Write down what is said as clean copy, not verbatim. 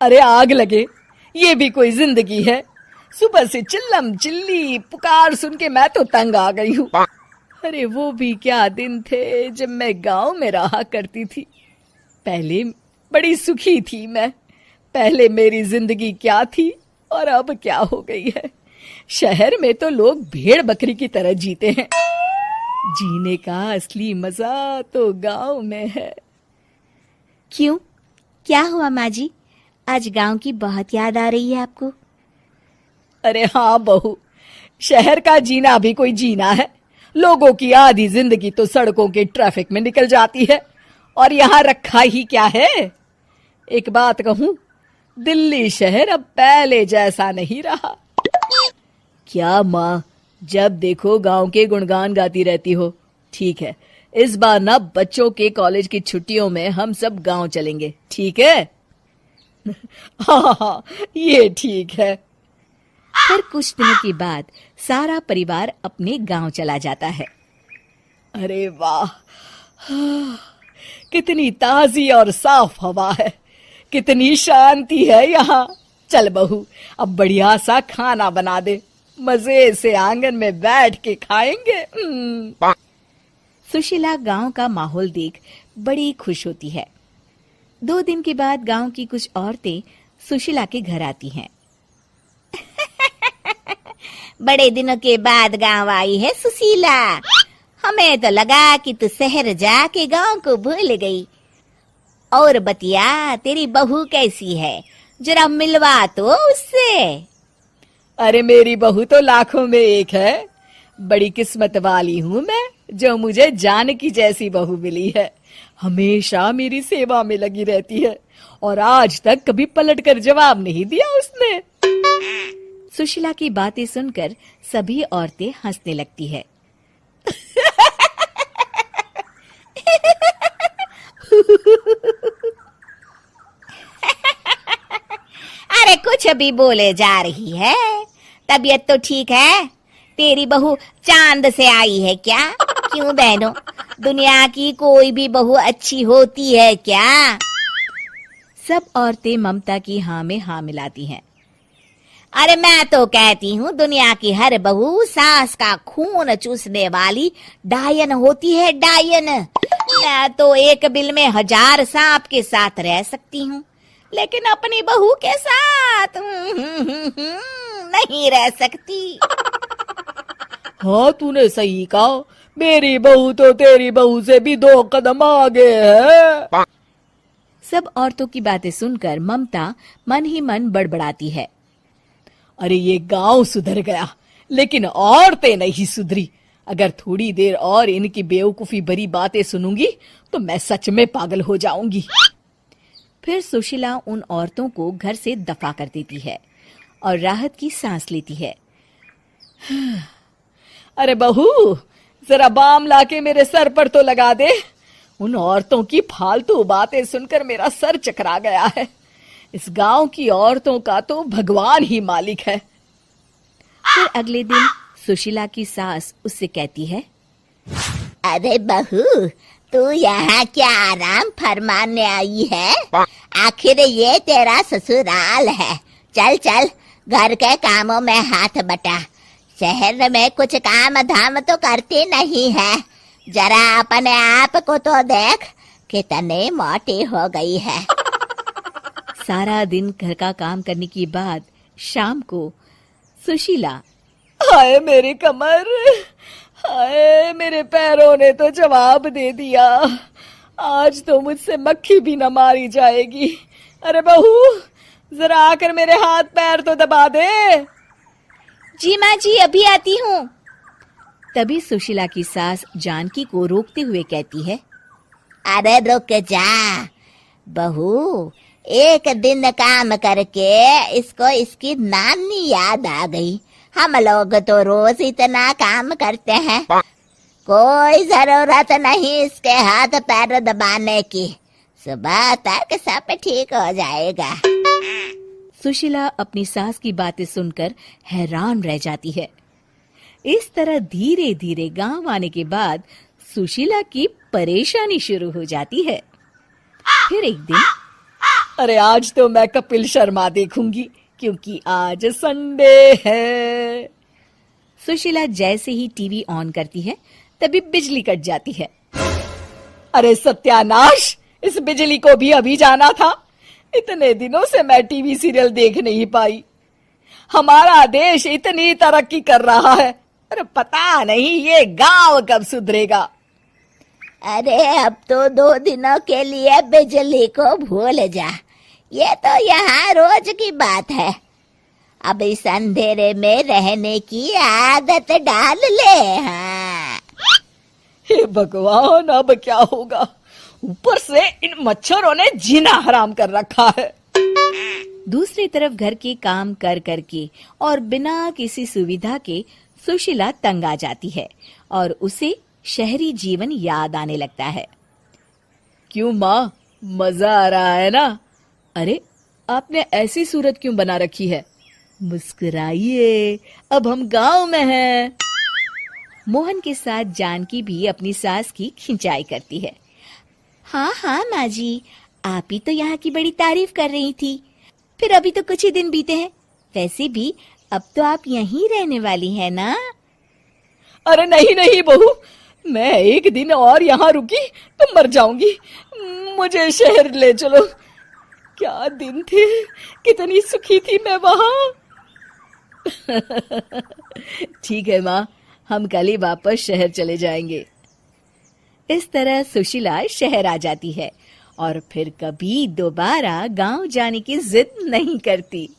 अरे आग लगे, ये भी कोई जिंदगी है। सुबह से चिल्लम चिल्ली पुकार सुन के मैं तो तंग आ गई हूँ। अरे वो भी क्या दिन थे जब मैं गांव में रहा करती थी। पहले बड़ी सुखी थी मैं। पहले मेरी जिंदगी क्या थी और अब क्या हो गई है। शहर में तो लोग भेड़ बकरी की तरह जीते हैं। जीने का असली मजा तो गांव में है। क्यों, क्या हुआ माँ जी? आज गांव की बहुत याद आ रही है आपको? अरे हाँ बहू, शहर का जीना भी कोई जीना है। लोगों की आधी जिंदगी तो सड़कों के ट्रैफिक में निकल जाती है और यहाँ रखा ही क्या है। एक बात कहूं, दिल्ली शहर अब पहले जैसा नहीं रहा। क्या माँ, जब देखो गांव के गुणगान गाती रहती हो। ठीक है, इस बार ना बच्चों के कॉलेज की छुट्टियों में हम सब गांव चलेंगे, ठीक है? हाँ, ये ठीक है। फिर कुछ दिनों के बाद सारा परिवार अपने गांव चला जाता है। अरे वाह, कितनी ताजी और साफ हवा है, कितनी शांति है यहाँ। चल बहू, अब बढ़िया सा खाना बना दे, मजे से आंगन में बैठ के खाएंगे। सुशीला गांव का माहौल देख बड़ी खुश होती है। 2 दिन के बाद गांव की कुछ औरतें सुशीला के घर आती हैं। बड़े दिनों के बाद गांव आई है सुशीला। हमें तो लगा कि तू शहर जाके गांव को भूल गई। और बतिया, तेरी बहू कैसी है? जरा मिलवा तो उससे। अरे मेरी बहू तो लाखों में एक है। बड़ी किस्मत वाली हूँ मैं जो मुझे जानकी जैसी बहू मिली है। हमेशा मेरी सेवा में लगी रहती है और आज तक कभी पलटकर जवाब नहीं दिया उसने। सुशीला की बातें सुनकर सभी औरतें हंसने लगती है। अरे कुछ भी बोले जा रही है। तबीयत तो ठीक है? तेरी बहू चांद से आई है क्या? क्यों बहनों, दुनिया की कोई भी बहू अच्छी होती है क्या? सब औरतें ममता की हाँ में हाँ मिलाती हैं। अरे मैं तो कहती हूँ दुनिया की हर बहू सास का खून चूसने वाली डायन होती है, डायन। मैं तो एक बिल में 1000 सांप के साथ रह सकती हूँ, लेकिन अपनी बहू के साथ नहीं रह सकती। हाँ, तूने सही कहा। मेरी बहू तो तेरी बहू से भी 2 कदम आगे है। सब औरतों की बातें सुनकर ममता मन ही मन बड़बड़ाती है। अरे ये गांव सुधर गया, लेकिन औरतें नहीं सुधरी। अगर थोड़ी देर और इनकी बेवकूफी भरी बातें सुनूंगी तो मैं सच में पागल हो जाऊंगी। फिर सुशीला उन औरतों को घर से दफा कर देती है और राहत की सांस लेती है। अरे बहू, जरा बाम लाके मेरे सर पर तो लगा दे। उन औरतों की फालतू बातें सुनकर मेरा सर चकरा गया है। इस गांव की औरतों का तो भगवान ही मालिक है। फिर अगले दिन सुशीला की सास उससे कहती है, अरे बहू, तू यहाँ क्या आराम फरमाने आई है? आखिर ये तेरा ससुराल है। चल चल, घर के कामों में हाथ बटा। शहर में कुछ काम धाम तो करती नहीं है। जरा अपने आप को तो देख, कितनी मोटी हो गई है। सारा दिन घर का काम करने के बाद शाम को सुशीला, हाय मेरी कमर, हाय मेरे पैरों ने तो जवाब दे दिया। आज तो मुझसे मक्खी भी न मारी जाएगी। अरे बहू, जरा आकर मेरे हाथ पैर तो दबा दे। जी माँ जी, अभी आती हूँ। तभी सुशीला की सास जानकी को रोकते हुए कहती है, अरे रुक जा बहू, एक दिन काम करके इसको इसकी नानी याद आ गई। हम लोग तो रोज इतना काम करते हैं, कोई जरूरत नहीं इसके हाथ पैर दबाने की। सुबह तक सब ठीक हो जाएगा। सुशीला अपनी सास की बातें सुनकर हैरान रह जाती है। इस तरह धीरे धीरे गांव आने के बाद सुशीला की परेशानी शुरू हो जाती है। फिर एक दिन अरे आज तो मैं कपिल शर्मा देखूंगी क्योंकि आज संडे है। सुशीला जैसे ही टीवी ऑन करती है तभी बिजली कट जाती है। अरे सत्यानाश, इस बिजली को भी अभी जाना था। इतने दिनों से मैं टीवी सीरियल देख नहीं पाई। हमारा देश इतनी तरक्की कर रहा है, अरे पता नहीं ये गांव कब सुधरेगा। अरे अब तो 2 दिनों के लिए बिजली को भूल जा, ये तो यहाँ रोज की बात है। अब इस अंधेरे में रहने की आदत डाल ले। हाँ। हे भगवान, अब क्या होगा? ऊपर से इन मच्छरों ने जीना हराम कर रखा है। दूसरी तरफ घर के काम कर करके और बिना किसी सुविधा के सुशीला तंग आ जाती है और उसे शहरी जीवन याद आने लगता है। क्यों माँ, मजा आ रहा है ना? अरे आपने ऐसी सूरत क्यों बना रखी है? मुस्कुराइए, अब हम गांव में हैं। मोहन के साथ जानकी भी अपनी सास की खिंचाई करती है। हाँ हाँ माँ जी, आप ही तो यहाँ की बड़ी तारीफ कर रही थी। फिर अभी तो कुछ ही दिन बीते हैं, वैसे भी अब तो आप यहीं रहने वाली है ना? अरे नहीं नहीं बहू, मैं एक दिन और यहाँ रुकी तो मर जाऊंगी। मुझे शहर ले चलो। क्या दिन थे, कितनी सुखी थी मैं वहां। ठीक है माँ, हम कल ही वापस शहर चले जाएंगे। इस तरह सुशीला शहर आ जाती है और फिर कभी दोबारा गांव जाने की जिद नहीं करती।